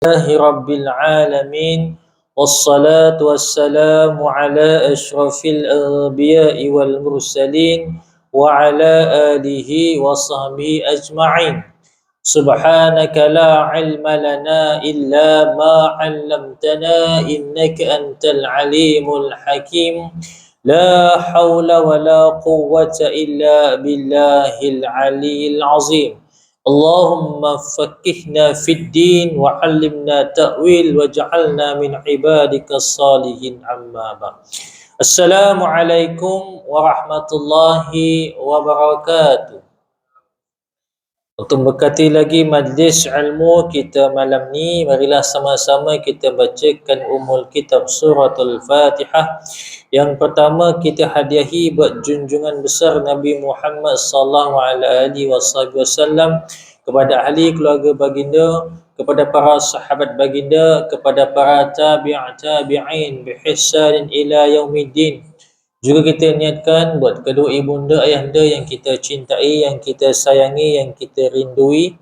لله رب العالمين والصلاة والسلام على أشرف الأنبياء والمرسلين وعلى آله وصحبه أجمعين. سبحانك لا علم لنا إلا ما علمتنا إنك أنت العليم الحكيم. لا حول ولا قوة إلا بالله العلي العظيم. اللهم فقهنا في الدين وعلمنا تأويل واجعلنا من عبادك الصالحين. أما بعد. Assalamualaikum warahmatullahi wabarakatuh. Untuk memberkati lagi majlis ilmu kita malam ni, marilah sama-sama kita bacakan umul kitab suratul Fatihah. Yang pertama kita hadiahi buat junjungan besar Nabi Muhammad sallallahu alaihi wasallam, kepada ahli keluarga baginda, kepada para sahabat baginda, kepada para tabi'in bihisanin ila yaumiddin. Juga kita niatkan buat kedua ibunda ayahanda yang kita cintai, yang kita sayangi, yang kita rindui,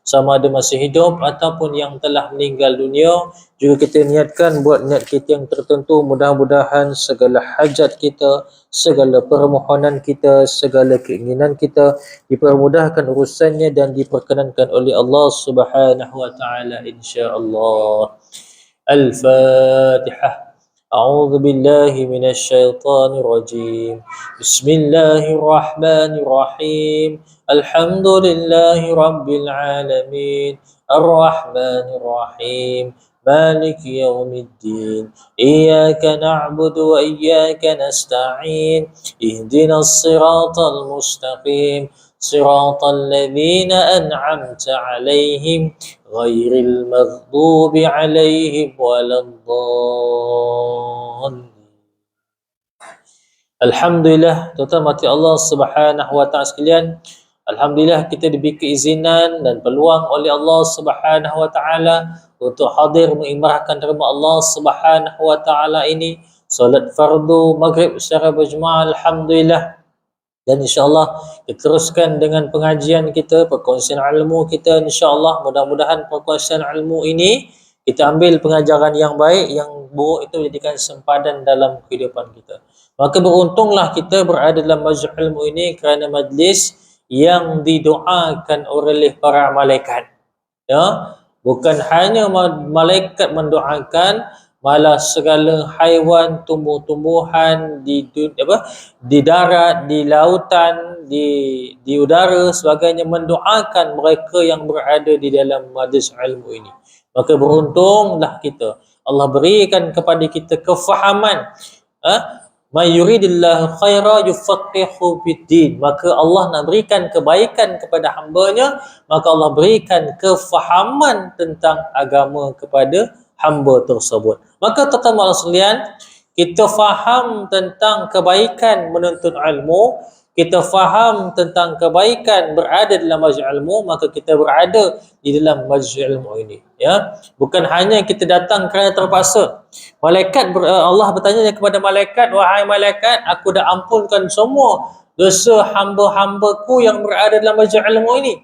sama ada masih hidup ataupun yang telah meninggal dunia. Juga kita niatkan buat niat kita yang tertentu, mudah-mudahan segala hajat kita, segala permohonan kita, segala keinginan kita dipermudahkan urusannya dan diperkenankan oleh Allah Subhanahu wa taala, insya-Allah. Al-Fatihah. أعوذ بالله من الشيطان الرجيم. بسم الله الرحمن الرحيم. الحمد لله رب العالمين الرحمن الرحيم مالك يوم الدين إياك نعبد وإياك نستعين اهدنا الصراط المستقيم صراط الذين أنعمت عليهم غير المغضوب عليهم ولا الضالين. Alhamdulillah, tuan-tuan mati Allah Subhanahu wa taala sekalian. Alhamdulillah kita diberi keizinan dan peluang oleh Allah Subhanahu wa taala untuk hadir mengimarahkan rumah Allah Subhanahu wa taala ini, solat fardu maghrib secara berjemaah. Alhamdulillah. Dan insya-Allah kita teruskan dengan pengajian kita, perkongsian ilmu kita, insya-Allah. Mudah-mudahan perkongsian ilmu ini kita ambil pengajaran yang baik, yang buruk itu jadikan sempadan dalam kehidupan kita. Maka beruntunglah kita berada dalam majlis ilmu ini, kerana majlis yang didoakan oleh para malaikat. Ya, bukan hanya malaikat mendoakan, malah segala haiwan, tumbuh-tumbuhan di darat, di lautan, di udara sebagainya mendoakan mereka yang berada di dalam majlis ilmu ini. Maka beruntunglah kita. Allah berikan kepada kita kefahaman. Ma yuridillahu khaira yufaqihu fiddin. Maka Allah nak berikan kebaikan kepada hamba-Nya, maka Allah berikan kefahaman tentang agama kepada hamba tersebut. Maka tuan-tuan sekalian, kita faham tentang kebaikan menuntut ilmu, kita faham tentang kebaikan berada dalam majlis ilmu, maka kita berada di dalam majlis ilmu ini. Ya, bukan hanya kita datang kerana terpaksa. Allah bertanya kepada malaikat, wahai malaikat, aku dah ampunkan semua dosa hamba-hambaku yang berada dalam majlis ilmu ini.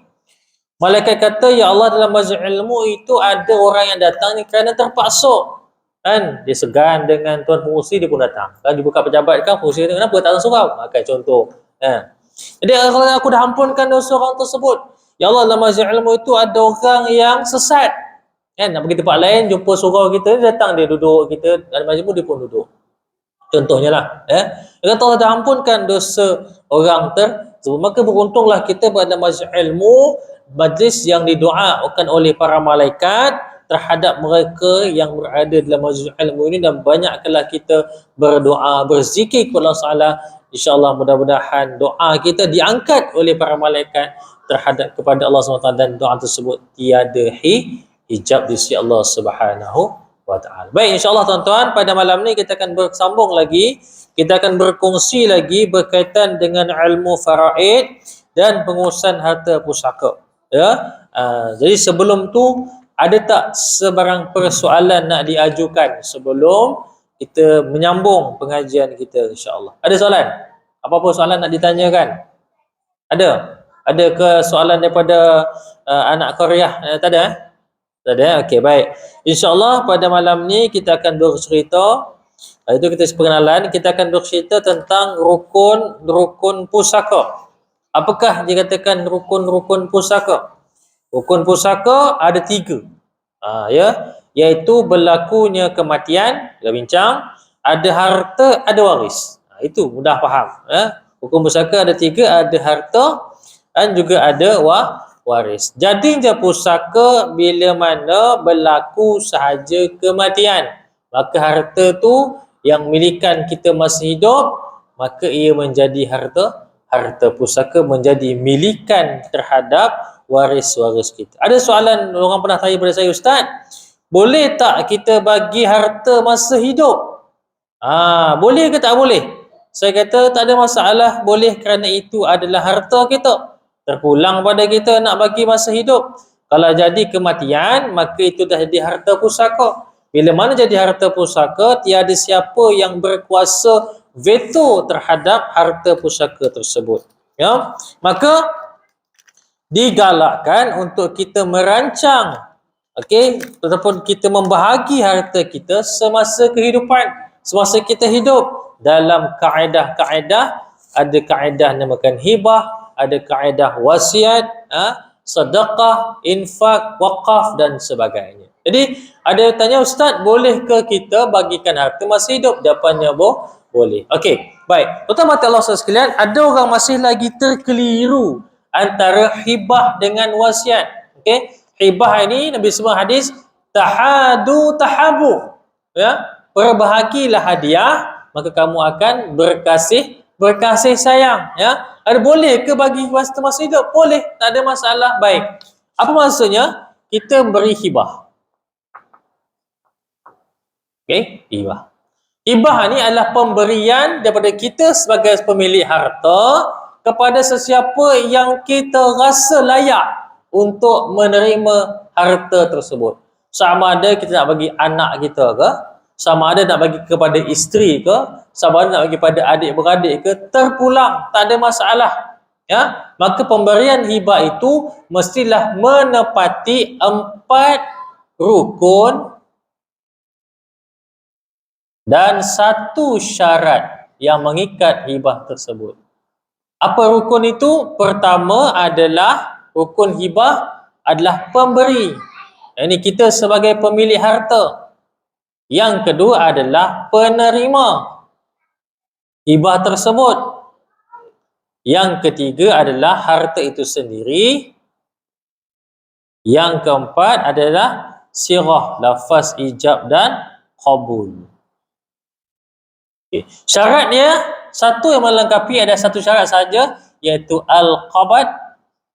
Malaikat kata, ya Allah, dalam majlis ilmu itu ada orang yang datang ni kerana terpaksa. Kan dia segan dengan tuan pengurusi, dia pun datang. Kan dibuka pejabat kan, pengurusi kata, kenapa tak surau? Makan contoh. Jadi kalau aku dah ampunkan dosa orang tersebut, ya Allah, dalam majlis ilmu itu ada orang yang sesat. Kan nak pergi tempat lain, jumpa surau kita, dia datang, dia duduk, kita dalam majlis ilmu dia pun duduk. Contohnya lah. Dia kata Allah dah ampunkan dosa orang tersebut. Maka beruntunglah kita berada majlis ilmu, majlis yang didoakan oleh para malaikat terhadap mereka yang berada dalam majlis ilmu ini, dan banyaklah kita berdoa, berzikir kepada Allah Taala. InsyaAllah mudah-mudahan doa kita diangkat oleh para malaikat terhadap kepada Allah SWT, dan doa tersebut tiada hijab di sisi Allah Subhanahu wa taala. Baik, insya-Allah tuan-tuan, pada malam ni kita akan bersambung lagi. Kita akan berkongsi lagi berkaitan dengan ilmu faraid dan pengurusan harta pusaka. Ya. Jadi sebelum tu, ada tak sebarang persoalan nak diajukan sebelum kita menyambung pengajian kita, insya-Allah? Ada soalan? Apa-apa soalan nak ditanyakan? Ada? Ada ke soalan daripada anak Korea? Tak ada? Tak ada? Okey, baik. InsyaAllah pada malam ni kita akan bercerita, itu kita perkenalan, kita akan bercerita tentang rukun pusaka. Apakah dikatakan rukun pusaka? Rukun pusaka ada 3. Ya, iaitu berlakunya kematian, kita bincang, ada harta, ada waris. Itu mudah faham, ya. Rukun pusaka ada 3, ada harta dan juga ada waris. Jadinya pusaka bila mana berlaku sahaja kematian, maka harta tu yang milikan kita masih hidup, maka ia menjadi harta pusaka menjadi milikan terhadap waris-waris kita. Ada soalan orang pernah tanya pada saya, Ustaz, boleh tak kita bagi harta masa hidup? Boleh ke tak boleh? Saya kata tak ada masalah, boleh, kerana itu adalah harta kita. Terpulang pada kita nak bagi masa hidup. Kalau jadi kematian, maka itu dah jadi harta pusaka. Bila mana jadi harta pusaka, tiada siapa yang berkuasa veto terhadap harta pusaka tersebut. Ya, maka digalakkan untuk kita merancang, ataupun kita membahagi harta kita semasa kehidupan, semasa kita hidup dalam kaedah-kaedah. Ada kaedah namakan hibah, ada kaedah wasiat, sedekah, infak, wakaf dan sebagainya. Jadi ada tanya, Ustaz, boleh ke kita bagikan harta masa hidup? Jawapannya boleh. Okey, baik. Tuan-tuan mata Allah sekalian, ada orang masih lagi terkeliru antara hibah dengan wasiat. Okey, hibah ini Nabi sebut hadis, tahadu tahabu. Ya, perbahagilah hadiah, maka kamu akan berkasih sayang. Ya, ada boleh ke bagi masa hidup? Boleh, tak ada masalah. Baik. Apa maksudnya? Kita beri hibah. Okey, hibah. Hibah ni adalah pemberian daripada kita sebagai pemilik harta kepada sesiapa yang kita rasa layak untuk menerima harta tersebut. Sama ada kita nak bagi anak kita ke, sama ada nak bagi kepada isteri ke, sama ada nak bagi kepada adik-beradik ke, terpulang, tak ada masalah. Ya, maka pemberian hibah itu mestilah menepati 4 rukun dan 1 syarat yang mengikat hibah tersebut. Apa rukun itu? Pertama adalah rukun hibah adalah pemberi. Ini kita sebagai pemilik harta. Yang kedua adalah penerima hibah tersebut. Yang ketiga adalah harta itu sendiri. Yang keempat adalah sirah, lafaz ijab dan qabul. Syaratnya, 1 yang melengkapi, ada 1 syarat saja, iaitu al-qabad.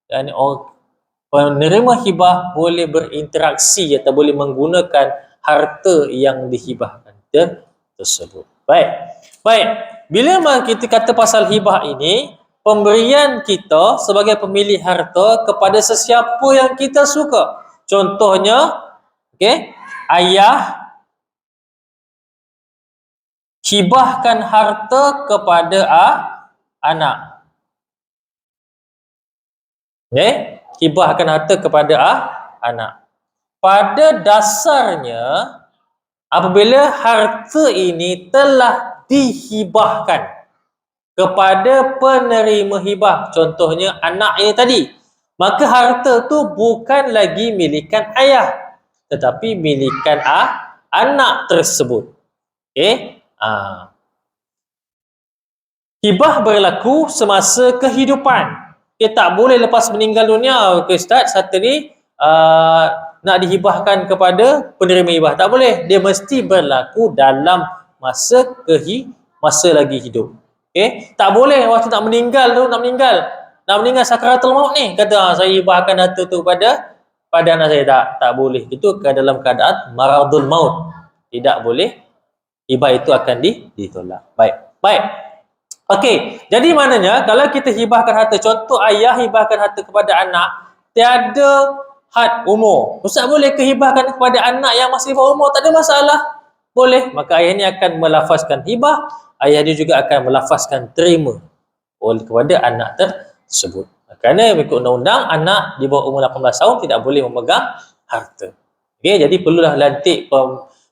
Dan penerima hibah boleh berinteraksi atau boleh menggunakan harta yang dihibahkan tersebut. Baik. Bila kita kata pasal hibah ini, pemberian kita sebagai pemilik harta kepada sesiapa yang kita suka. Contohnya, ayah hibahkan harta kepada anak. Hibahkan harta kepada anak. Pada dasarnya, apabila harta ini telah dihibahkan kepada penerima hibah, contohnya anak ini tadi, maka harta tu bukan lagi milikan ayah, tetapi milikan anak tersebut. Hibah berlaku semasa kehidupan. Tak boleh lepas meninggal dunia, Ustaz, satu ni nak dihibahkan kepada penerima hibah. Tak boleh. Dia mesti berlaku dalam masa lagi hidup. Tak boleh waktu nak meninggal sakaratul maut ni, kata saya hibahkan harta tu pada anak saya. Tak boleh. Itu dalam keadaan maradul maut. Tidak boleh. Hibah itu akan ditolak. Baik. Jadi maknanya kalau kita hibahkan harta, contoh ayah hibahkan harta kepada anak, tiada had umur. Ustaz, boleh ke hibahkan kepada anak yang masih bawah umur? Tak ada masalah. Boleh. Maka ayah ni akan melafazkan hibah, ayah dia juga akan melafazkan terima kepada anak tersebut. Kerana mengikut undang-undang, anak di bawah umur 18 tahun tidak boleh memegang harta. Okey, jadi perlulah lantik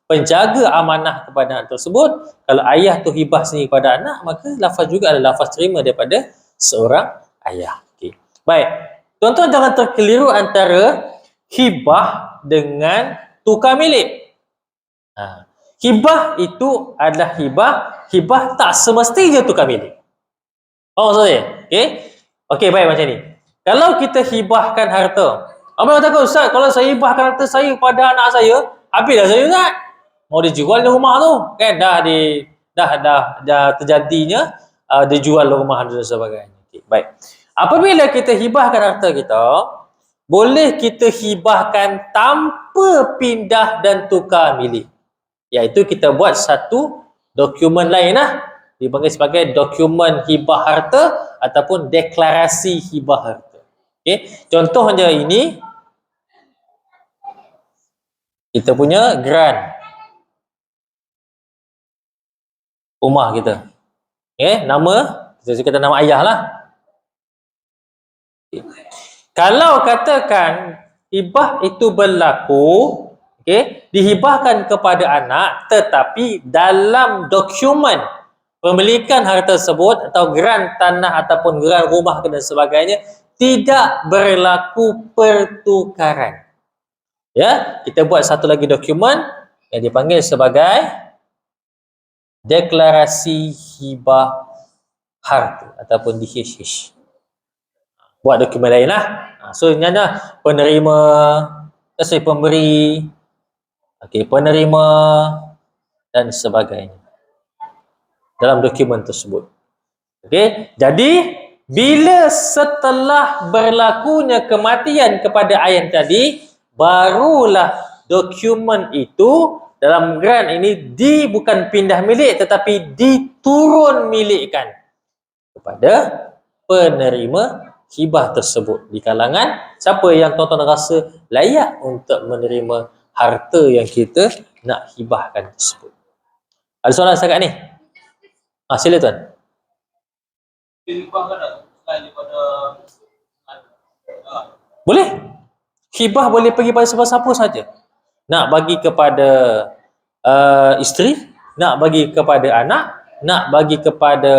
penjaga amanah kepada anak tersebut. Kalau ayah tu hibah sendiri kepada anak, maka lafaz juga adalah lafaz terima daripada seorang ayah. Okey. Baik. Tuan-tuan jangan terkeliru antara hibah dengan tukar milik. Hibah itu adalah hibah tak semestinya tukar milik. Faham maksud saya? Okey? Okey, baik macam ni. Kalau kita hibahkan harta, abang takut, Ustaz, kalau saya hibahkan harta saya pada anak saya, habis dah saya, Ustaz. Mau dijual di rumah tu, kan dah terjadinya dijual rumah dan sebagainya. Okay, baik. Apabila kita hibahkan harta kita, boleh kita hibahkan tanpa pindah dan tukar milik. Iaitu kita buat satu dokumen lain dipanggil sebagai dokumen hibah harta ataupun deklarasi hibah harta. Okey, contohnya ini kita punya grant rumah kita. Okey, nama kita kata nama ayah lah. Okay. Kalau katakan hibah itu berlaku, okey, dihibahkan kepada anak tetapi dalam dokumen pemilikan harta tersebut atau geran tanah ataupun geran rumah dan sebagainya tidak berlaku pertukaran. Ya, kita buat satu lagi dokumen yang dipanggil sebagai deklarasi hibah harta ataupun DHH. Buat dokumen lain lah. So, ini ada penerima, pemberi, penerima dan sebagainya dalam dokumen tersebut. Okey, jadi bila setelah berlakunya kematian kepada ayah tadi, barulah dokumen itu dalam grant ini bukan pindah milik tetapi diturun milikkan kepada penerima hibah tersebut di kalangan siapa yang tuan-tuan rasa layak untuk menerima harta yang kita nak hibahkan tersebut. Ada soalan setakat ni? Sila tuan. Boleh. Hibah boleh pergi pada siapa-siapa saja. Nak bagi kepada isteri, nak bagi kepada anak, nak bagi kepada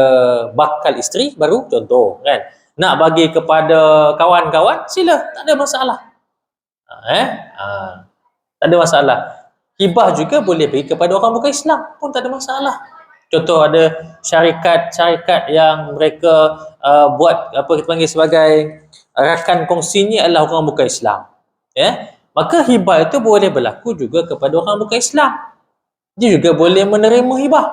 bakal isteri baru, contoh kan. Nak bagi kepada kawan-kawan, sila, tak ada masalah. Tak ada masalah. Hibah juga boleh bagi kepada orang bukan Islam pun tak ada masalah. Contoh ada syarikat yang mereka buat apa kita panggil sebagai rakan kongsinya adalah orang bukan Islam. Ya, maka hibah itu boleh berlaku juga kepada orang bukan Islam. Dia juga boleh menerima hibah.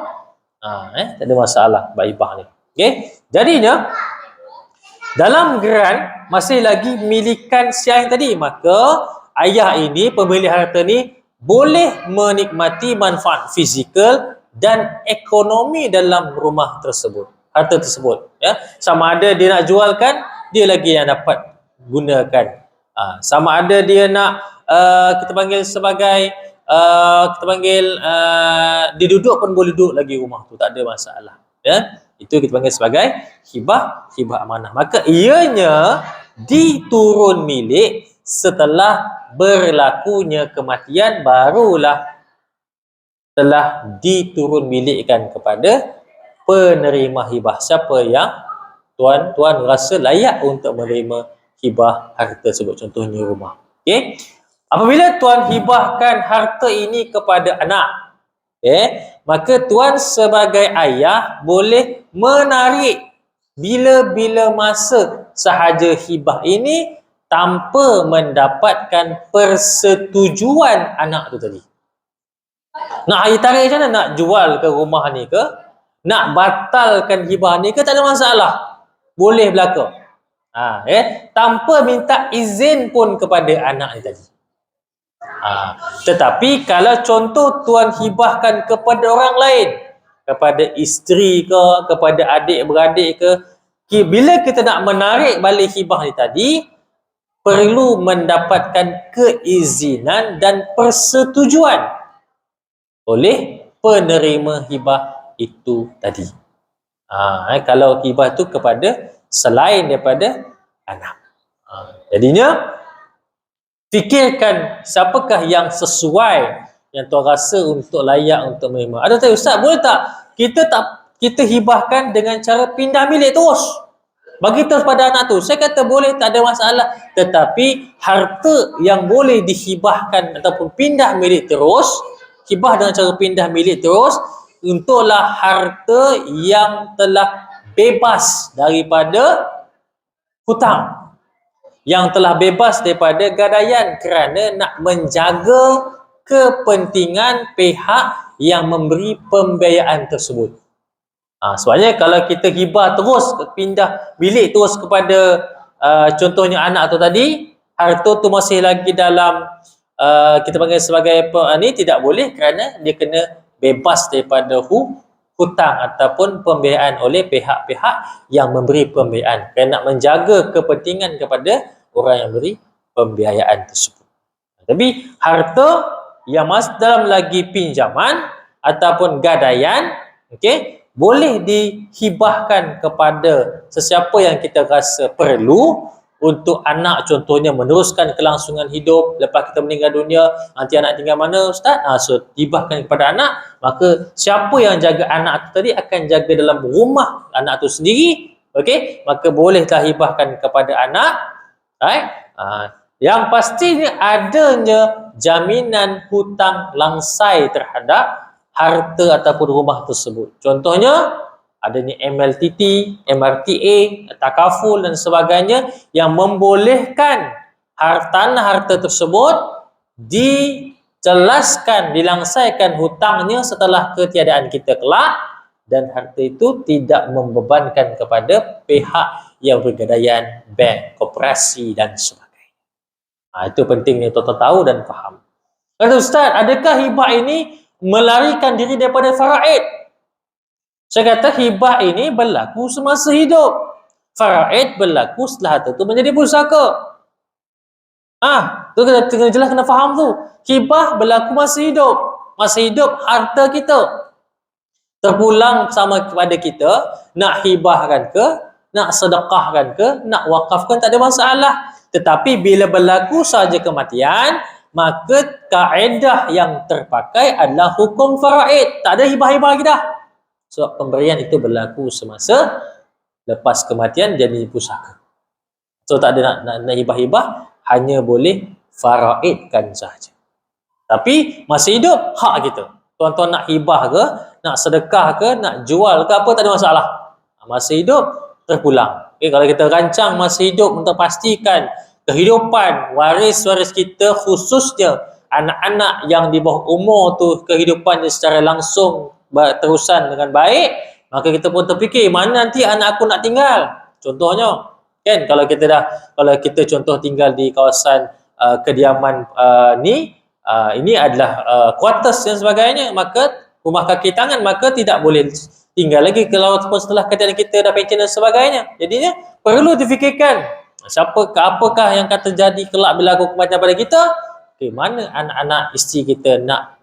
Tak ada masalah hibah ni. Okey. Jadinya dalam geran masih lagi milikan si ayah tadi, maka ayah ini, pemilik harta ni boleh menikmati manfaat fizikal dan ekonomi dalam rumah tersebut, harta tersebut. Ya, sama ada dia nak jualkan, dia lagi yang dapat gunakan. Sama ada dia nak kita panggil sebagai dia duduk pun boleh duduk lagi rumah tu, tak ada masalah. Ya, itu kita panggil sebagai hibah amanah. Maka ianya diturun milik setelah berlakunya kematian, barulah telah diturun milikkan kepada penerima hibah. Siapa yang tuan-tuan rasa layak untuk menerima hibah harta tersebut, contohnya rumah. Okey. Apabila tuan hibahkan harta ini kepada anak, maka tuan sebagai ayah boleh menarik bila-bila masa sahaja hibah ini tanpa mendapatkan persetujuan anak tu tadi. Nak air tarik macam mana? Nak jual ke rumah ni ke? Nak batalkan hibah ni ke? Tak ada masalah. Boleh berlaku. Tanpa minta izin pun kepada anak ni tadi. Tetapi kalau contoh tuan hibahkan kepada orang lain, kepada isteri ke, kepada adik-beradik ke, bila kita nak menarik balik hibah ni tadi, perlu mendapatkan keizinan dan persetujuan oleh penerima hibah itu tadi. Kalau hibah itu kepada selain daripada anak. Jadinya fikirkan siapakah yang sesuai, yang tuan rasa untuk layak untuk menerima. Ada tak ustaz, boleh tak kita hibahkan dengan cara pindah milik terus, bagi terus pada anak tu? Saya kata boleh, tak ada masalah, tetapi harta yang boleh dihibahkan ataupun pindah milik terus, hibah dengan cara pindah milik terus, untuklah harta yang telah bebas daripada hutang, yang telah bebas daripada gadaian, kerana nak menjaga kepentingan pihak yang memberi pembiayaan tersebut. Sebabnya kalau kita hibah terus, pindah bilik terus kepada contohnya anak tu tadi, harta tu masih lagi dalam kita panggil sebagai ni, tidak boleh, kerana dia kena bebas daripada hutang ataupun pembiayaan oleh pihak-pihak yang memberi pembiayaan, kerana nak menjaga kepentingan kepada orang yang beri pembiayaan tersebut. Tapi harta yang masih dalam lagi pinjaman ataupun gadaian, okey, boleh dihibahkan kepada sesiapa yang kita rasa perlu untuk anak, contohnya meneruskan kelangsungan hidup lepas kita meninggal dunia. Nanti anak tinggal mana ustaz? So hibahkan kepada anak, maka siapa yang jaga anak tu tadi akan jaga dalam rumah anak tu sendiri, okey, maka bolehlah hibahkan kepada anak, right? Yang pastinya adanya jaminan hutang langsai terhadap harta ataupun rumah tersebut. Contohnya adanya MLTT, MRTA, takaful dan sebagainya, yang membolehkan tanah harta tersebut dijelaskan, dilangsaikan hutangnya setelah ketiadaan kita kelak, dan harta itu tidak membebankan kepada pihak yang bergadaian, bank, koperasi dan sebagainya. Itu pentingnya tuan-tuan tahu dan faham. Kata ustaz, adakah hibah ini melarikan diri daripada faraid? Saya kata hibah ini berlaku semasa hidup. Faraid berlaku setelah harta itu menjadi pusaka. Tu kena jelas, kena faham tu. Hibah berlaku masa hidup. Masa hidup harta kita terpulang sama kepada kita, nak hibahkan ke, nak sedekahkan ke, nak wakafkan, tak ada masalah. Tetapi bila berlaku saja kematian, maka kaedah yang terpakai adalah hukum faraid. Tak ada hibah-hibah lagi dah. Sebab pemberian itu berlaku semasa lepas kematian jadi pusaka. So tak ada nak hibah-hibah, hanya boleh faraidkan sahaja. Tapi masa hidup hak kita. Tuan-tuan nak hibah ke, nak sedekah ke, nak jual ke apa, tak ada masalah. Masa hidup terpulang. Okay, kalau kita rancang masa hidup untuk pastikan kehidupan waris-waris kita, khususnya anak-anak yang di bawah umur tu, kehidupannya secara langsung terusan dengan baik, maka kita pun terfikir mana nanti anak aku nak tinggal. Contohnya kan, kalau kita contoh tinggal di kawasan kediaman ini adalah quarters dan sebagainya, maka rumah kaki tangan, maka tidak boleh tinggal lagi kalau setelah kejadian kita dah pencen dan sebagainya. Jadinya perlu difikirkan apakah yang akan terjadi kelak bila aku kematian pada kita. Mana anak-anak isteri kita nak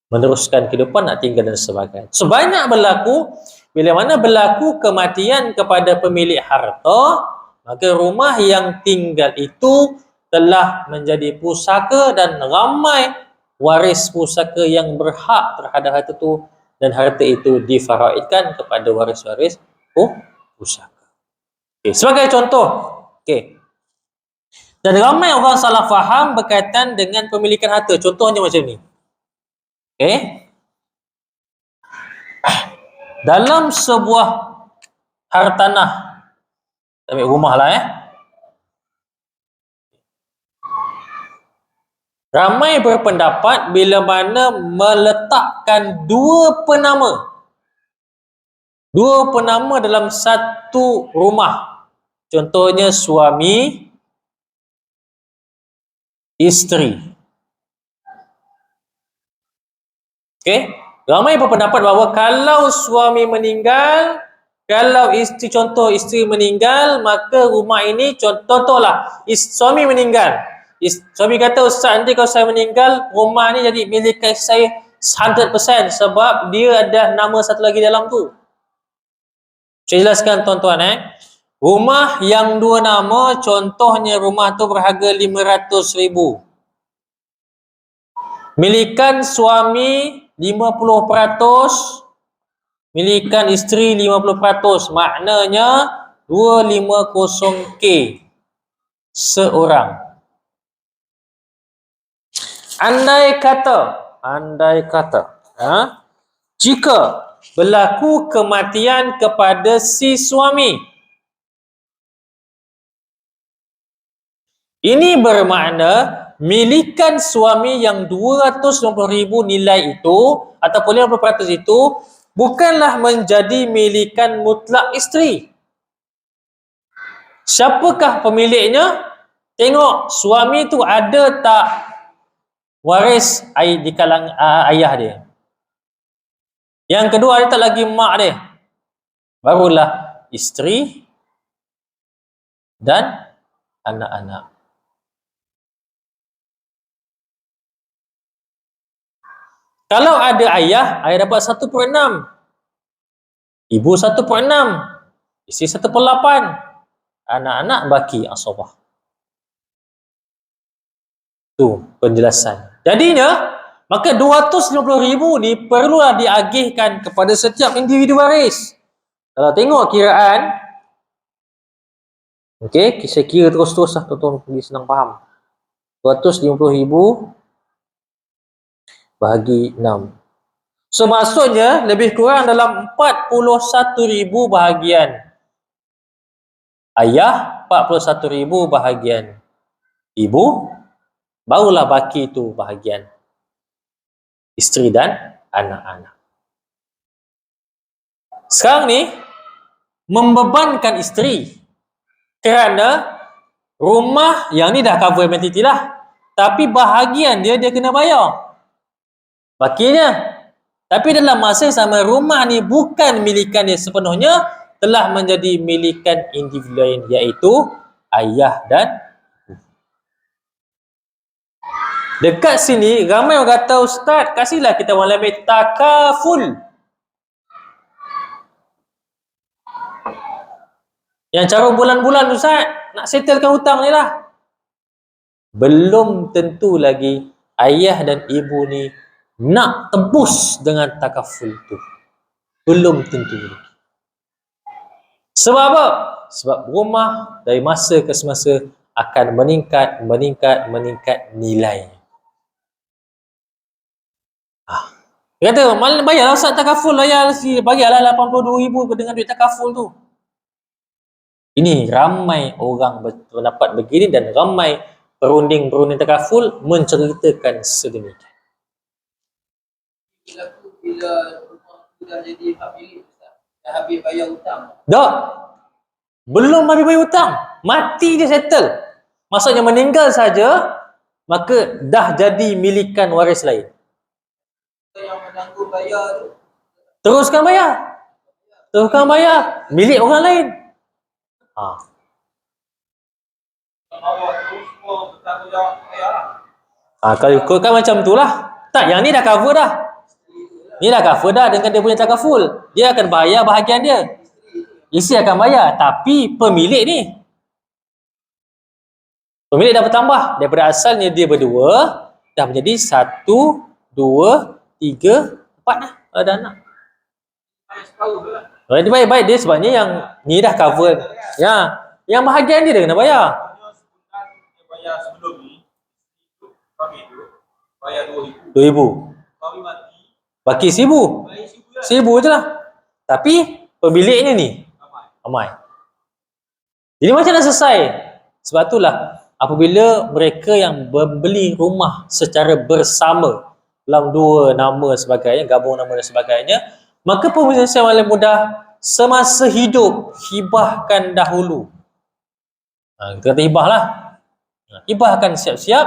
meneruskan kehidupan, nak tinggal dan sebagainya. Sebanyak berlaku, bila mana berlaku kematian kepada pemilik harta, maka rumah yang tinggal itu telah menjadi pusaka, dan ramai waris pusaka yang berhak terhadap harta itu, dan harta itu difaraidkan kepada waris-waris pusaka. Sebagai contoh, dan ramai orang salah faham berkaitan dengan pemilikan harta. Contohnya macam ni. Dalam sebuah hartanah, ambil rumah lah ramai berpendapat bila mana meletakkan dua penama dalam satu rumah, contohnya suami isteri. Ramai berpendapat bahawa kalau suami meninggal, kalau isteri meninggal, maka rumah ini, contohlah suami meninggal, suami kata, ustaz, nanti kalau saya meninggal, rumah ni jadi milik saya 100% sebab dia ada nama satu lagi dalam tu. Saya jelaskan tuan-tuan Rumah yang dua nama, contohnya rumah tu berharga 500,000. Milikan suami 50%, milikan isteri 50%. Maknanya 250K seorang. Andai kata, jika berlaku kematian kepada si suami, ini bermakna milikan suami yang 250,000 nilai itu ataupun 50% itu bukanlah menjadi milikan mutlak isteri. Siapakah pemiliknya? Tengok suami tu ada tak waris di kalangan ayah dia. Yang kedua, ada tak lagi mak dia. Barulah isteri dan anak-anak. Kalau ada ayah dapat 1/6. Ibu 1/6. Isteri 1/8. Anak-anak baki asabah. Tu penjelasan. Jadinya, maka 250,000 ni perlulah diagihkan kepada setiap individu waris. Kalau tengok kiraan, okey, saya kira terus-terus lah, tuan-tuan pergi senang faham. 250,000 bahagi 6. So, maksudnya lebih kurang dalam 41,000 bahagian ayah, 41,000 bahagian ibu, barulah baki tu bahagian isteri dan anak-anak. Sekarang ni membebankan isteri kerana rumah yang ni dah cover MTT lah, tapi bahagian dia kena bayar bakinya. Tapi dalam masa yang sama, rumah ni bukan milikan dia sepenuhnya, telah menjadi milikan individu lain, iaitu ayah dan ibu. Dekat sini ramai orang kata, Ustaz, kasihlah kita orang ambil takaful. Yang cara bulan-bulan, Ustaz, nak settlekan hutang ni lah. Belum tentu lagi ayah dan ibu ni nak tebus dengan takaful tu. Belum tentu. Sebab apa? Sebab rumah dari masa ke semasa akan meningkat nilai. Dia kata, bayarlah Ustaz takaful, bagilah 82,000 dengan duit takaful tu. Ini ramai orang berpendapat begini dan ramai perunding-perunding takaful menceritakan sedemikian. Bila dah jadi hak milik, dah habis bayar hutang. Tak. Belum habis bayar hutang. Mati dia settle. Maksudnya meninggal saja, maka dah jadi milikan waris lain. Yang menanggung bayar tu, teruskan bayar. Milik orang lain. Kalau ikutkan macam tu lah. Tak, yang ni dah cover dah. Ni dah cover dah dengan dia punya takaful. Dia akan bayar bahagian dia. Isteri akan bayar. Tapi pemilik ni, pemilik dah bertambah. Daripada asalnya dia berdua, dah menjadi 1, 2, 3, 4 lah. Ada anak. Dia baik-baik dia sebabnya yang ni dah cover. Ya, yang bahagian dia kena bayar. Dia bayar sebelum ni, kami tu bayar 2,000. Kami mati. Baki 1,000. 1,000 je lah. Tapi pemiliknya ni ramai. Jadi macam nak selesai? Sebab itulah apabila mereka yang membeli rumah secara bersama dalam dua nama sebagainya, gabung nama dan sebagainya, maka penyelesaian paling mudah semasa hidup hibahkan dahulu. Kita kata hibah lah. Hibahkan siap-siap.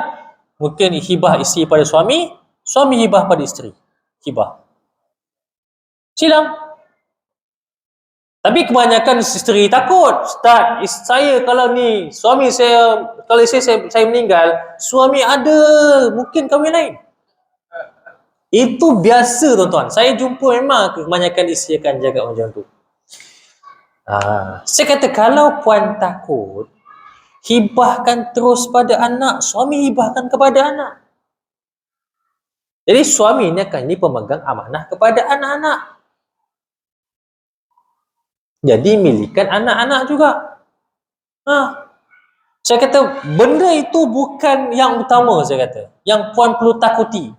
Mungkin hibah isteri pada suami, suami hibah pada isteri. Hibah. Silang. Tapi kebanyakan isteri takut. Ustaz, saya kalau ni, suami saya, kalau saya meninggal, suami ada mungkin kahwin lain. Itu biasa tuan-tuan. Saya jumpa memang kebanyakan isteri akan jaga macam tu. Saya kata kalau puan takut, hibahkan terus pada anak, suami hibahkan kepada anak. Jadi suami ini akan jadi pemegang amanah kepada anak-anak. Jadi milikan anak-anak juga. Saya kata benda itu bukan yang utama, saya kata. Yang puan perlu takuti.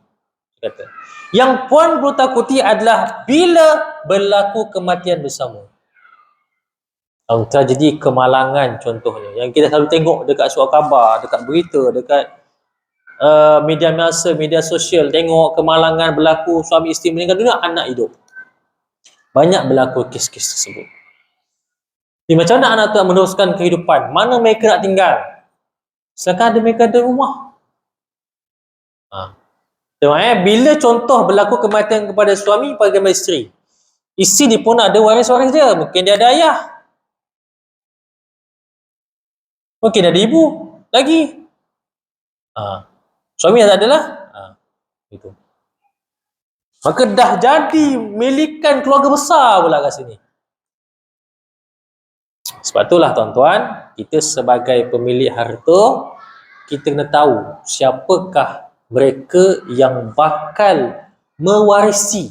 Saya kata. Yang puan perlu takuti adalah bila berlaku kematian bersama. Tragedi kemalangan contohnya yang kita selalu tengok dekat surat khabar, dekat berita, dekat media massa, media sosial, tengok kemalangan berlaku, suami isteri meninggal dunia, anak hidup. Banyak berlaku kes-kes tersebut. Jadi macam mana anak tu nak meneruskan kehidupan? Mana mereka nak tinggal? Silakan mereka ada rumah. Tengok bila contoh berlaku kematian kepada suami pada isteri. Isteri dia pun ada waris-waris dia. Mungkin dia ada ayah. Mungkin ada ibu lagi. Suami tak adalah. Itu. Maka dah jadi milikan keluarga besar pula kat sini. Sebab itulah tuan-tuan, kita sebagai pemilik harta, kita kena tahu siapakah mereka yang bakal mewarisi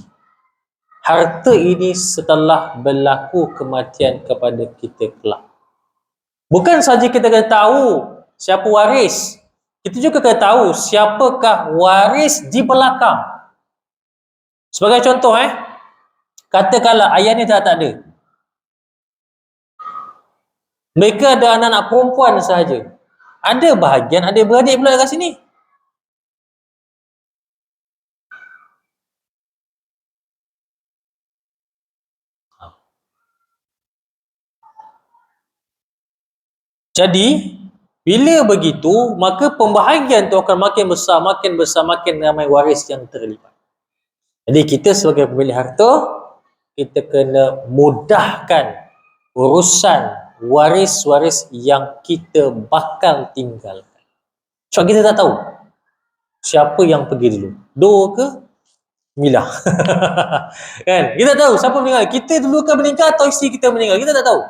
harta ini setelah berlaku kematian kepada kita kelak. Bukan saja kita kena tahu siapa waris, kita juga kena tahu siapakah waris di belakang. Sebagai contoh, katakanlah ayah ni tak ada. Mereka ada anak-anak perempuan sahaja. Ada bahagian adik-beradik pula kat sini. Jadi, bila begitu, maka pembahagian tu akan makin besar, makin ramai waris yang terlibat. Jadi, kita sebagai pemilik harta, kita kena mudahkan urusan waris-waris yang kita bakal tinggalkan. Sebab kita tak tahu siapa yang pergi dulu. Do ke Mila? Kan? Kita tahu siapa meninggal. Kita dulu kan meninggal atau isteri kita meninggal. Kita tak tahu.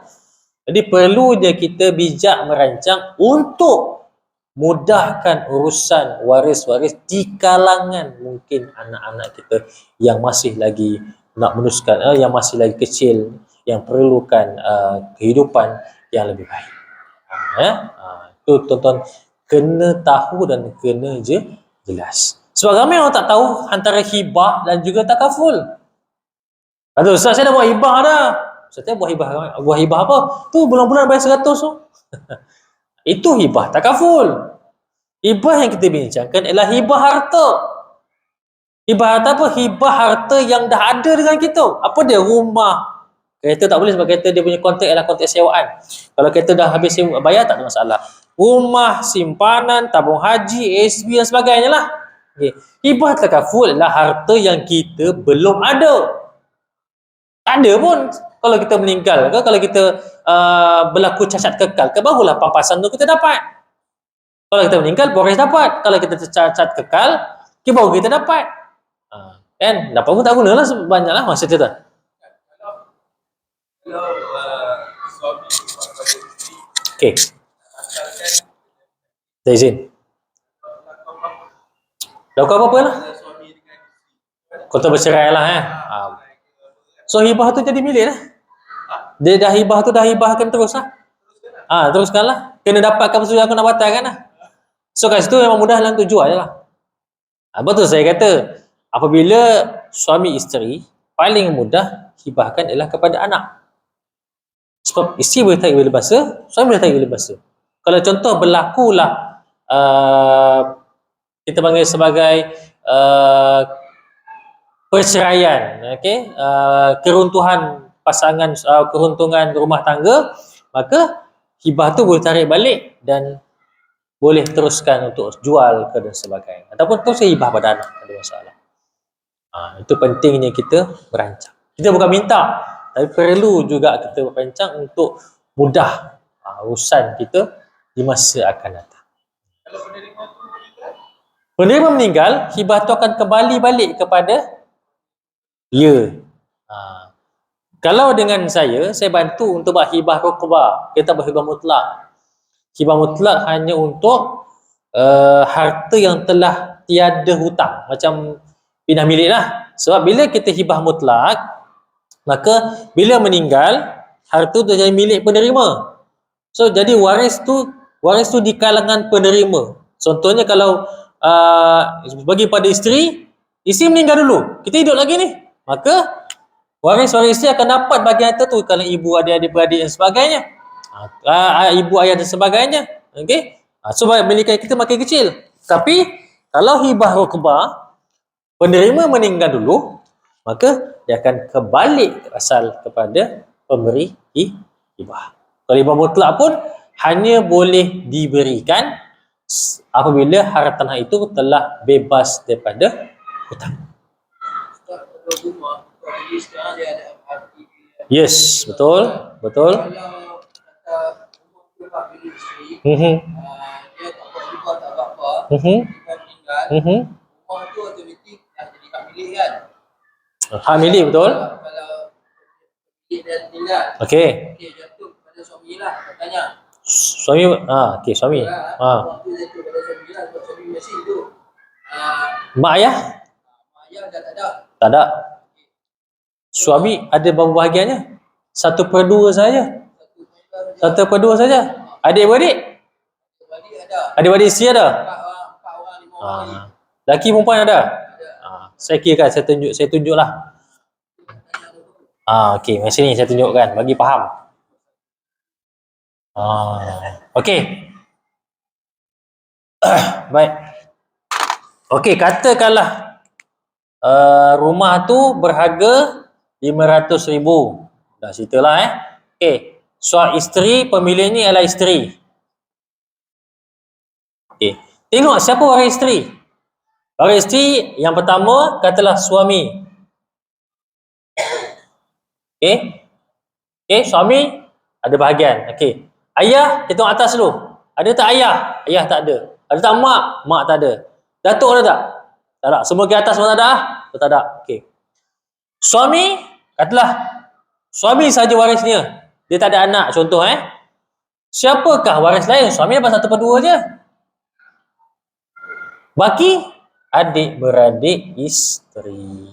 Jadi perlu je kita bijak merancang untuk mudahkan urusan waris-waris di kalangan mungkin anak-anak kita yang masih lagi nak meneruskan, yang masih lagi kecil, yang perlukan kehidupan yang lebih baik. Itu tuan-tuan kena tahu dan kena je jelas. Sebab ramai orang tak tahu antara hibah dan juga takaful. Aduh, Ustaz, saya dah buat hibah dah. Ustaz, saya buat hibah apa? Tu bulan-bulan bayar 100 tu. Itu hibah takaful. Hibah yang kita bincangkan ialah hibah harta. Hibah harta apa? Hibah harta yang dah ada dengan kita. Apa dia? Rumah. Kereta tak boleh sebab kereta dia punya kontrak ialah kontrak sewaan. Kalau kereta dah habis bayar tak ada masalah. Rumah, simpanan, tabung haji, SB dan sebagainya lah. Okay. Hibah takaful adalah harta yang kita belum ada. Tak ada pun kalau kita meninggal ke, kalau kita berlaku cacat kekal ke, barulah pampasan tu kita dapat. Kalau kita meninggal, waris dapat. Kalau kita cacat kekal, baru kita dapat. Kan? Dapat pun tak guna lah, banyaklah masa tu. Okey. Saya izin. Dah kau apa-apa lah. Kau tak bercerai lah. So hibah tu jadi milik lah. Dia dah hibah tu dah hibahkan terus lah. Teruskan lah. Kena dapatkan sesuatu yang aku nak batalkan lah. So kat situ memang mudah lah untuk jual je lah. Betul saya kata, apabila suami isteri, paling mudah hibahkan ialah kepada anak. Sebab isteri boleh tarik bila bahasa, suami boleh tarik bila bahasa. Kalau contoh berlakulah kita panggil sebagai perceraian, keruntuhan pasangan, keruntuhan rumah tangga, maka hibah tu boleh tarik balik dan boleh teruskan untuk jual ke dan sebagainya. Ataupun terus hibah pada anak, tak ada masalah. Itu pentingnya kita merancang. Kita bukan minta, tapi perlu juga kita merancang untuk mudah urusan kita di masa akan datang. Penerima meninggal, hibah tu akan kembali balik kepada dia. Kalau dengan saya bantu untuk buat hibah rukbah. Kita buat hibah mutlak. Hibah mutlak hanya untuk harta yang telah tiada hutang. Macam pindah milik lah. Sebab bila kita hibah mutlak, maka bila meninggal, harta tu jadi milik penerima. So, jadi waris tu di kalangan penerima. Contohnya kalau bagi pada isteri meninggal dulu, kita hidup lagi ni. Maka waris-waris dia akan dapat bahagian harta tu kalau ibu, adik-adik, beradik dan sebagainya. Ibu, ayah dan sebagainya. Okey. So milikan kita makin kecil. Tapi kalau hibah rukbah, penerima meninggal dulu, maka dia akan kembali asal kepada pemberi hibah. Kalau hibah mutlak pun hanya boleh diberikan apabila harta tanah itu telah bebas daripada hutang. Yes, betul. Betul. Hak milik, betul. Okey. Suami, okey, suami. Mak ayah? Tak ada. Suami ada berapa bahagiannya? 1/2 saja. 1/2 saja. Adik-beradik? Adik-beradik isteri ada? Laki perempuan ada? Saya kira kan, saya tunjuklah. Okey, macam ni saya tunjukkan bagi faham. Okey. Baik. Okey, katakanlah rumah tu berharga 500,000. Dah ceritalah Okey. Suami isteri, pemilik ni adalah isteri. Okey. Tengok siapa waris isteri. Waris isteri yang pertama katalah suami. Okey. Okey, suami ada bahagian. Okey. Ayah, kita tengok atas dulu. Ada tak ayah? Ayah tak ada. Ada tak mak? Mak tak ada. Datuk ada tak? Tak ada. Semua ke atas semua tak ada? Tak ada. Okey. Suami, katalah suami saja warisnya. Dia tak ada anak, contoh Siapakah waris lain? Suami dapat 1/2 je. Baki adik-beradik isteri.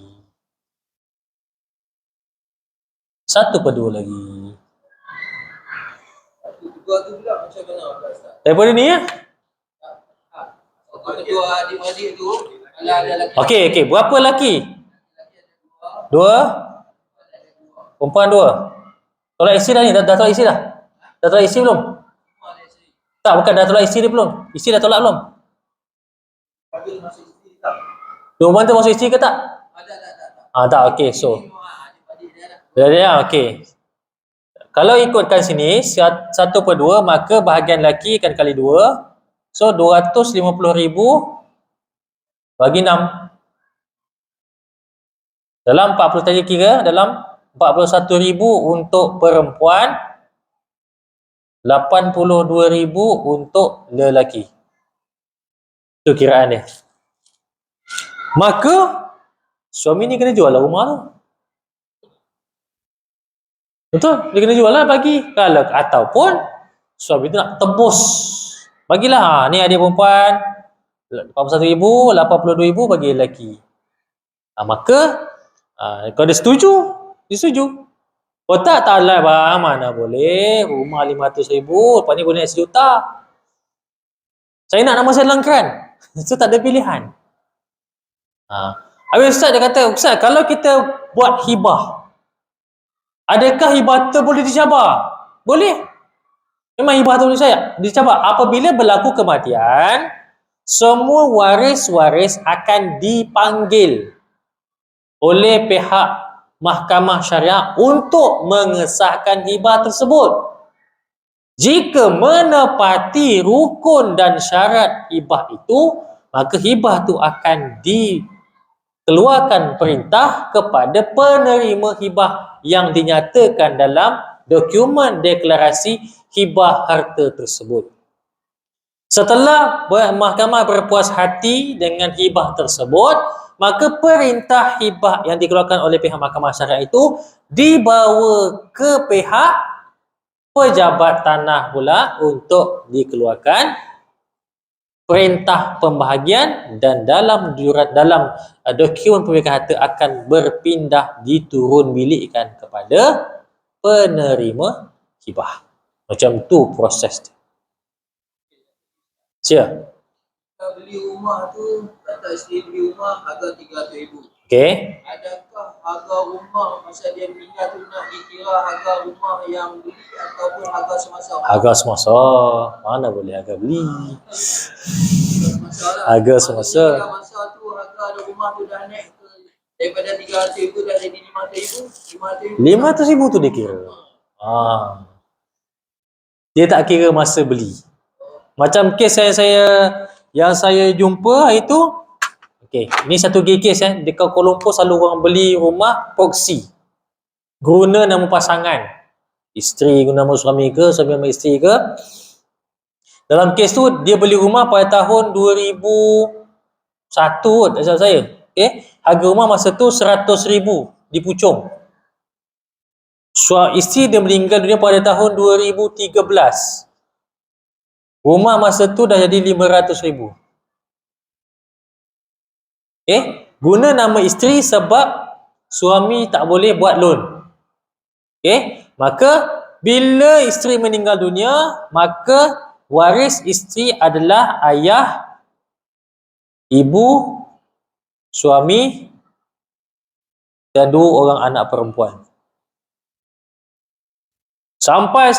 1/2 lagi. Daripada ni adik-beradik tu. Okey, berapa lelaki? 2. Perempuan 2. Tolak isteri dah ni, dah tolak isteri dah. Dah tolak isteri belum? Tak, bukan dah tolak isteri dia belum. Isteri dah tolak belum? Perempuan tu masuk isteri ke tak? Tak, okey, so. Okey. Kalau ikutkan sini 1/2, maka bahagian lelaki akan kali 2. So 250,000 bagi 6. Dalam 40 tadi kira dalam 41,000 untuk perempuan, 82,000 untuk lelaki. Itu kiraan dia. Maka suami ni kena jual lah rumah tu. Betul? Dia kena jual lah bagi. Kalau ataupun suami tu nak tebus, bagilah. Ni adik perempuan 41,000, 82,000 bagi lelaki. Maka kalau dia setuju, dia setuju. Kalau tak lah bang, mana boleh. Rumah 500,000, lepas ni boleh nak 1 juta. Saya nak nama saya dalam keran. So tak ada pilihan. Habis Ustaz dia kata, Ustaz kalau kita buat hibah, adakah hibah tu boleh dicabar? Boleh. Memang hibah tu boleh dicabar. Apabila berlaku kematian, semua waris-waris akan dipanggil oleh pihak mahkamah syariah untuk mengesahkan hibah tersebut. Jika menepati rukun dan syarat hibah itu, maka hibah itu akan dikeluarkan perintah kepada penerima hibah yang dinyatakan dalam dokumen deklarasi hibah harta tersebut. Setelah mahkamah berpuas hati dengan hibah tersebut, maka perintah hibah yang dikeluarkan oleh pihak mahkamah syariah itu dibawa ke pihak pejabat tanah pula untuk dikeluarkan perintah pembahagian, dan dalam dokumen pemilikan harta akan berpindah diturun milikkan kepada penerima hibah. Macam tu proses dia. Siap? Beli rumah tu, kata isteri beli rumah harga 300,000. Okey. Adakah harga rumah masa dia meninggal tu nak dikira harga rumah yang beli ataupun harga semasa? Harga semasa. Mana boleh harga beli? Harga semasa. Harga masa tu harga ada rumah tu dah naik ke daripada 300,000 dah jadi 500,000. 500,000 tu dia kira. Dia tak kira masa beli. Macam kes yang saya jumpa itu, okey, ni satu kes di Kuala Lumpur selalu orang beli rumah proksi. Guna nama pasangan. Isteri guna nama suami ke, suami nama isteri ke. Dalam kes tu dia beli rumah pada tahun 2001 tak salah saya. Okey, harga rumah masa tu 100,000 di Puchong. Isteri dia meninggal dunia pada tahun 2013. Rumah masa tu dah jadi 500,000. Guna nama isteri sebab suami tak boleh buat loan. Maka bila isteri meninggal dunia, maka waris isteri adalah ayah, ibu, suami dan 2 orang anak perempuan. Sampai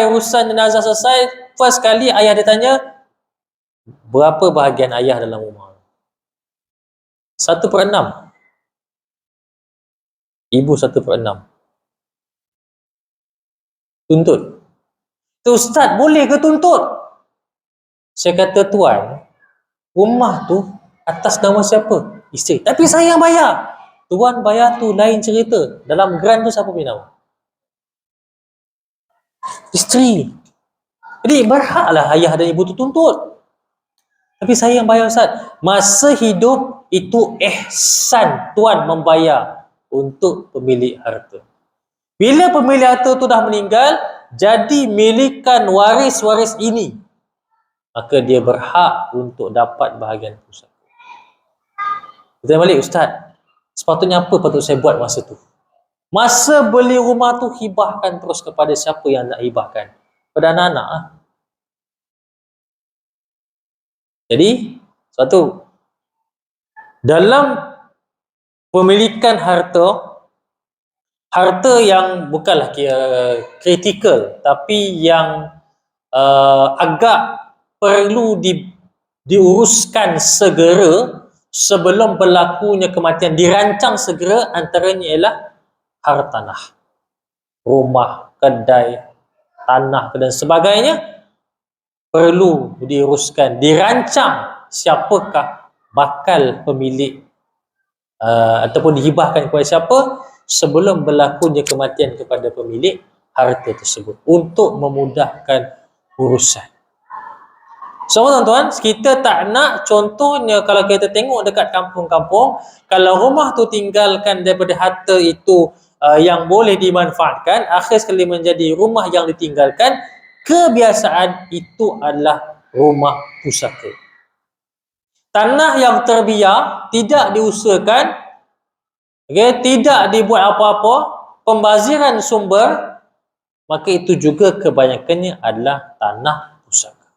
urusan jenazah selesai, first kali ayah dia tanya, berapa bahagian ayah dalam rumah? 1/6. Ibu 1/6. Tuntut. Tu Ustaz, boleh ke tuntut? Saya kata, tuan, rumah tu atas nama siapa? Isteri. Tapi saya yang bayar. Tuan bayar tu lain cerita. Dalam grant tu siapa punya nama? Isteri. Jadi berhaklah ayah dan ibu tu tuntut. Tapi saya yang bayar, Ustaz. Masa hidup itu ihsan tuan membayar untuk pemilik harta. Bila pemilik harta tu dah meninggal, jadi milikan waris-waris ini, maka dia berhak untuk dapat bahagian pusaka. Kita balik, Ustaz, sepatutnya apa patut saya buat masa tu? Masa beli rumah tu, hibahkan terus kepada siapa yang nak hibahkan. Pada anak-anak lah. Jadi, satu, dalam pemilikan harta yang bukanlah kritikal, tapi yang agak perlu diuruskan segera sebelum berlakunya kematian, dirancang segera, antaranya ialah hartanah, rumah, kedai, tanah dan sebagainya perlu diuruskan, dirancang siapakah bakal pemilik ataupun dihibahkan kepada siapa sebelum berlakunya kematian kepada pemilik harta tersebut untuk memudahkan urusan. So tuan-tuan, kita tak nak, contohnya kalau kita tengok dekat kampung-kampung, kalau rumah tu tinggalkan daripada harta itu yang boleh dimanfaatkan, akhir sekali menjadi rumah yang ditinggalkan, kebiasaan itu adalah rumah pusaka. Tanah yang terbiar, tidak diusahakan, tidak dibuat apa-apa, pembaziran sumber, maka itu juga kebanyakannya adalah tanah pusaka.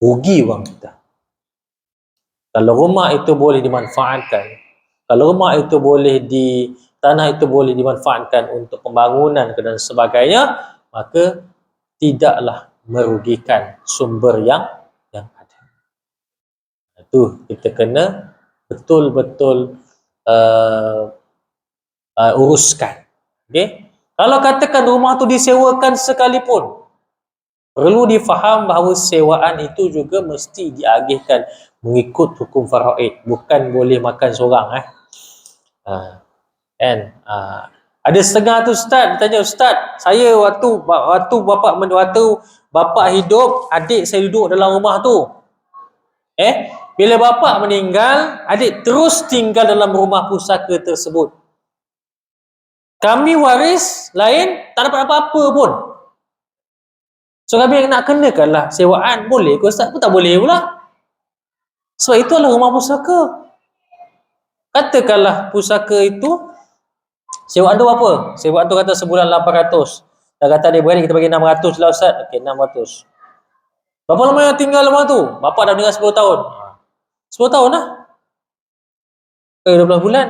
Rugi orang kita. Kalau rumah itu boleh dimanfaatkan, kalau rumah itu tanah itu boleh dimanfaatkan untuk pembangunan dan sebagainya, maka tidaklah merugikan sumber yang ada. Itu kita kena betul-betul uruskan. Kalau katakan rumah tu disewakan sekalipun, perlu difaham bahawa sewaan itu juga mesti diagihkan mengikut hukum faraid, bukan boleh makan seorang. Ada setengah tu Ustaz tanya, Ustaz, saya waktu bapa hidup, adik saya duduk dalam rumah tu. Bila bapa meninggal, adik terus tinggal dalam rumah pusaka tersebut. Kami waris lain tak dapat apa-apa pun. So kami nak kenakanlah sewaan. Boleh ke Ustaz? Pun tak boleh pula. Sebab itu adalah rumah pusaka. Katakanlah pusaka itu sewaan tu apa? Sewaan tu kata sebulan 800. Dah kata dia beradik kita bagi 600 lah Ustaz. Okey, 600. Berapa lama yang tinggal rumah tu? Bapa dah meninggal 10 tahun. 10 tahun lah. 12 bulan.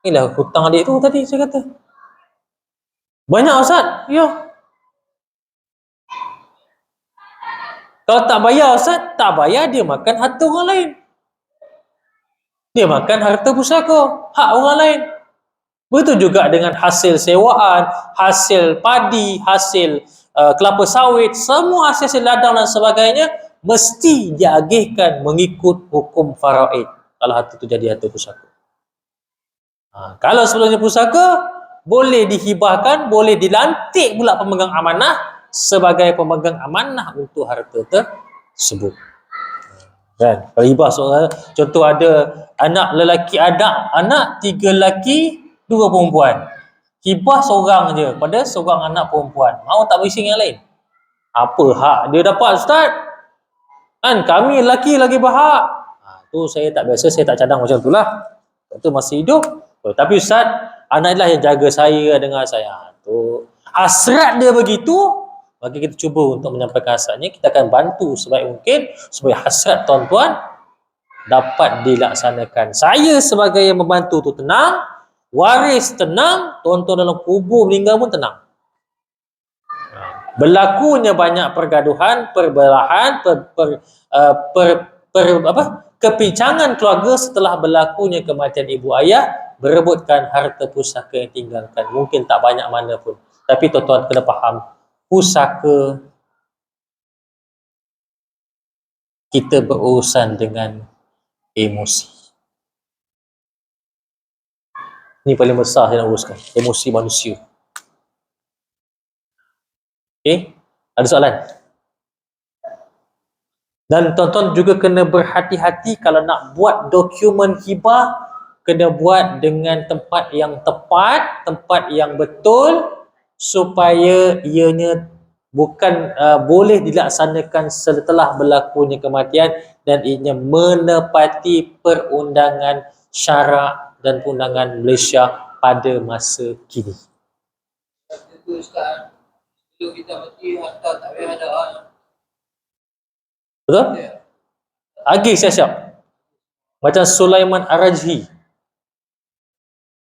Inilah hutang adik tu tadi saya kata. Banyak Ustaz? Ya. Kalau tak bayar Ustaz, tak bayar dia makan harta orang lain. Dia makan harta pusaka, hak orang lain. Begitu juga dengan hasil sewaan, hasil padi, hasil kelapa sawit, semua hasil ladang dan sebagainya mesti diagihkan mengikut hukum faraid. Kalau harta itu jadi harta pusaka. Kalau sebelumnya pusaka, boleh dihibahkan, boleh dilantik pula pemegang amanah sebagai pemegang amanah untuk harta tersebut. Kan? Kalau hibah seorang, contoh ada anak lelaki, anak 3 lelaki, 2 perempuan. Hibah seorang je pada seorang anak perempuan. Mau tak berisi yang lain? Apa hak dia dapat Ustaz? Kan kami lelaki lagi berhak. Tu saya tak biasa, saya tak cadang macam itulah. Itu masih hidup. Tapi Ustaz, anak lah yang jaga saya dengan saya. Tu hasrat dia begitu. Maka kita cuba untuk menyampaikan hasratnya. Kita akan bantu sebaik mungkin supaya hasrat tuan-tuan dapat dilaksanakan. Saya sebagai yang membantu tu tenang, waris tenang, tuan-tuan dalam kubur meninggal pun tenang. Berlakunya banyak pergaduhan, perbelahan, kepincangan keluarga setelah berlakunya kematian ibu ayah, berebutkan harta pusaka yang tinggalkan. Mungkin tak banyak mana pun. Tapi tuan-tuan kena faham, pusaka kita berurusan dengan emosi. Ini paling besar saya nak uruskan, emosi manusia. Okey, ada soalan? Dan tuan-tuan juga kena berhati-hati kalau nak buat dokumen hibah, kena buat dengan tempat yang tepat, tempat yang betul, supaya ianya bukan boleh dilaksanakan setelah berlakunya kematian dan ianya menepati perundangan syarak dan perundangan Malaysia pada masa kini. Itu Ustaz, sebelum kita mati harta tak payah ada. Betul? Agih siap-siap. Macam Sulaiman Ar-Rajhi.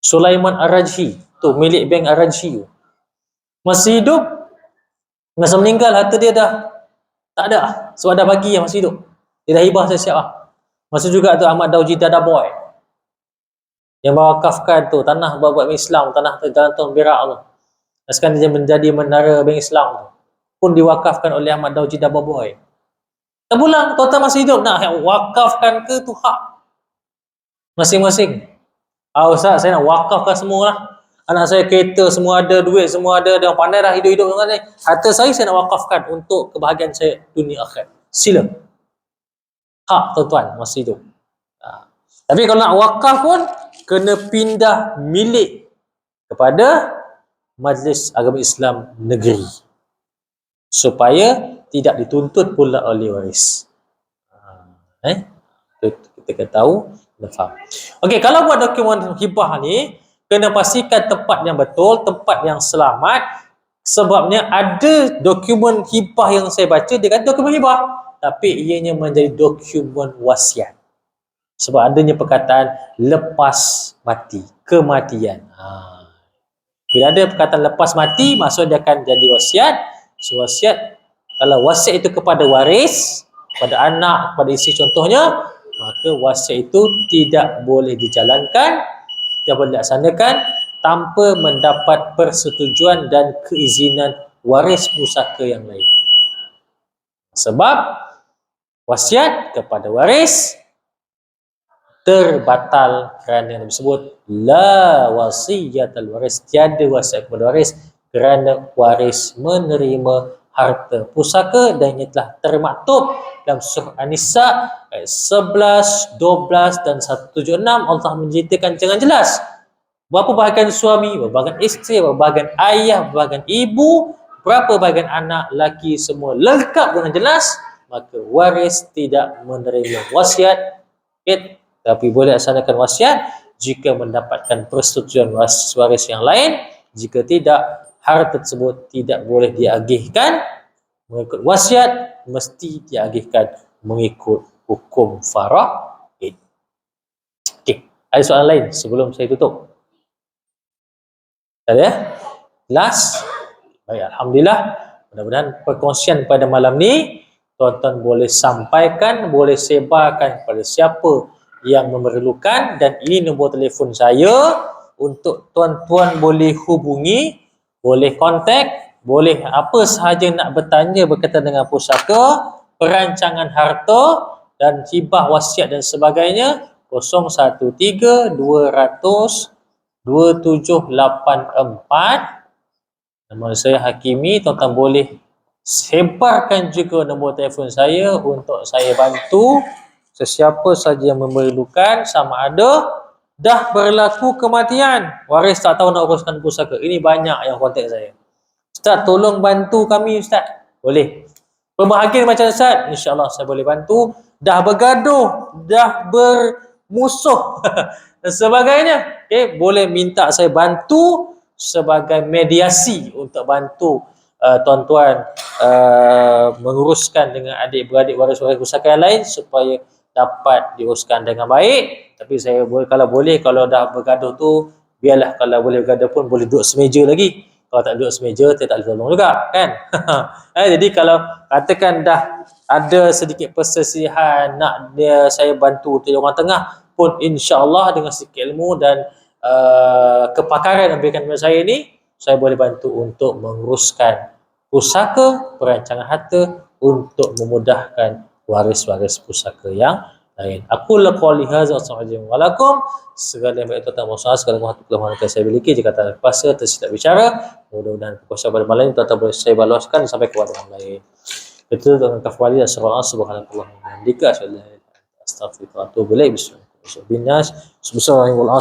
Sulaiman Ar-Rajhi tu milik bank Ar-Rajhi. Masih hidup, masa meninggal harta dia dah tak ada sebab dah bagi yang masih hidup. Dia dah hibah siap-siap lah. Masa juga tu Ahmad Dauji Dadaboy yang mewakafkan tu tanah buat Islam, tanah tu Jalan Tun Perak tu. Sekarang dia menjadi menara bank Islam tu. Pun diwakafkan oleh Ahmad Dauji Dadaboy. Tak pulang, tuan-tuan masih hidup nak wakafkan ke tu hak masing-masing. Ustaz, saya nak wakafkan semua lah. Anak saya kereta semua ada, duit semua ada, dia pandai dah hidup-hidup dengan ni. Harta saya nak wakafkan untuk kebahagiaan saya dunia akhirat. Sila. Hak tuan-tuan masih hidup. Tapi kalau nak wakaf pun kena pindah milik kepada Majlis Agama Islam Negeri supaya tidak dituntut pula oleh waris. Kita kena tahu, kena faham. Okey, kalau buat dokumen hibah ni, kena pastikan tempat yang betul, tempat yang selamat. Sebabnya ada dokumen hibah yang saya baca, dia kata dokumen hibah, tapi ianya menjadi dokumen wasiat. Sebab adanya perkataan lepas mati, kematian. Bila ada perkataan lepas mati, maksudnya dia akan jadi wasiat. So, wasiat, kalau wasiat itu kepada waris, kepada anak, kepada isteri contohnya, maka wasiat itu tidak boleh dijalankan, tidak boleh dilaksanakan tanpa mendapat persetujuan dan keizinan waris pusaka yang lain. Sebab wasiat kepada waris terbatal kerana yang disebut la wasiyatal waris, tiada wasiat kepada waris kerana waris menerima harta pusaka, dan ia telah termaktub dalam surah An-Nisa ayat 11, 12 dan 176. Allah menceritakan dengan jelas berapa bahagian suami, berapa bahagian isteri, berapa bahagian ayah, berapa bahagian ibu, berapa bahagian anak lelaki, semua lengkap dengan jelas. Maka waris tidak menerima wasiat, tapi boleh laksanakan wasiat jika mendapatkan persetujuan waris yang lain. Jika tidak, harta tersebut tidak boleh diagihkan mengikut wasiat, mesti diagihkan mengikut hukum faraid. Okey, ada soalan lain sebelum saya tutup? Tak ada? Last. Baik, alhamdulillah. Mudah-mudahan perkongsian pada malam ni tuan-tuan boleh sampaikan, boleh sebarkan kepada siapa yang memerlukan, dan ini nombor telefon saya untuk tuan-tuan boleh hubungi, boleh kontak, boleh apa sahaja nak bertanya berkaitan dengan pusaka, perancangan harta dan hibah wasiat dan sebagainya. 013 200 2784. Nama saya Hakimi. Tuan-tuan boleh sebarkan juga nombor telefon saya untuk saya bantu sesiapa saja yang memerlukan, sama ada dah berlaku kematian, waris tak tahu nak uruskan pusaka. Ini banyak yang kontak saya. Ustaz, tolong bantu kami Ustaz. Boleh. Pembahagian macam Ustaz, insya-Allah saya boleh bantu. Dah bergaduh, dah bermusuh dan sebagainya, boleh minta saya bantu sebagai mediasi untuk bantu tuan-tuan menguruskan dengan adik-beradik waris-waris pusaka yang lain supaya dapat diuruskan dengan baik. Tapi saya boleh, kalau dah bergaduh tu, biarlah, kalau boleh bergaduh pun boleh duduk semeja lagi. Kalau tak duduk semeja, saya tak boleh tolong juga, kan? Jadi kalau katakan dah ada sedikit perselisihan, nak saya bantu tu orang tengah pun, insya-Allah dengan sedikit ilmu dan kepakaran yang diberikan kepada saya ni, saya boleh bantu untuk menguruskan pusaka, perancangan harta untuk memudahkan waris-waris pusaka yang lain. Aku laqali hadza wa assalamualaikum. Segala yang baik tuan-tuan masalah, segala kelemahan yang saya miliki, jika tak terpaksa tersilap bicara, mudah-mudahan perkongsian pada malam ini tuan-tuan boleh saya balaskan sampai kepada orang lain. Itu dengan kafali dan surah subhanallahi wa bihamdihi asyhadu an la ilaha illa anta astaghfiruka wa atubu ilaik. Bismillahirrahmanirrahim.